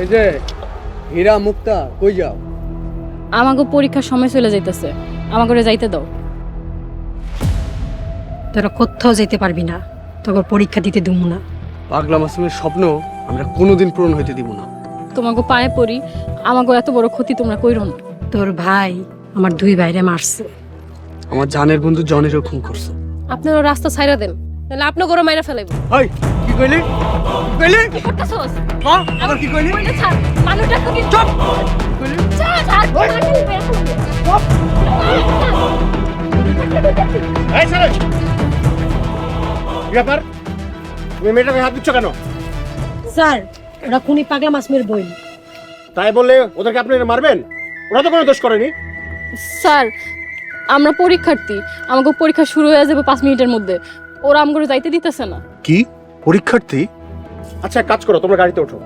এই যে হীরা মুক্তা কই যাও? আমাকে পরীক্ষার সময় চলে যাইতেছে, আমাকে যাইতে দাও। তোরা কোথাও যেতে পারবি না, তোকে পরীক্ষা দিতে দেবো না। পাগলা মাসুমের স্বপ্ন আমরা কোনোদিন পূরণ হইতে দিব না। তোমাকে পায়ে পড়ি, আমাকে এত বড় ক্ষতি তোমরা কইরো না। তোর ভাই আমার 2 ভাইরে মারছে। আমার জানের বন্ধু জনেরও খুন করছে। আপনারা রাস্তা ছাইরা দেন, তাহলে আপনি গরম মাইরা ফেলাইব। হাই কি কইলি? কি কইলি? কি করতেছস? হ্যাঁ আবার কি কইলি? বলতে ছাড়, মানুষটা তো কি চুপ! কি কইলি? ছাড়, ছাড়, মাটি বের করুন। এই ছেলে কি ব্যাপার? তুমি মেয়েটাকে হাত দিচ্ছ কেন? স্যার, ওরা খুনি পাগলা মাসুমের বই। তাই বলে ওদেরকে আপনি মারবেন? ওরা তো কোনো দোষ করেনি। স্যার, আমরা পরীক্ষার্থী, আমাকে পরীক্ষা শুরু হয়ে যাবে 5 মিনিটের মধ্যে। ওরা আমাকে যাইতে দিতেছে না। কি পরীক্ষার্থী? আচ্ছা এক কাজ করো, তোমরা গাড়িতে ওঠো।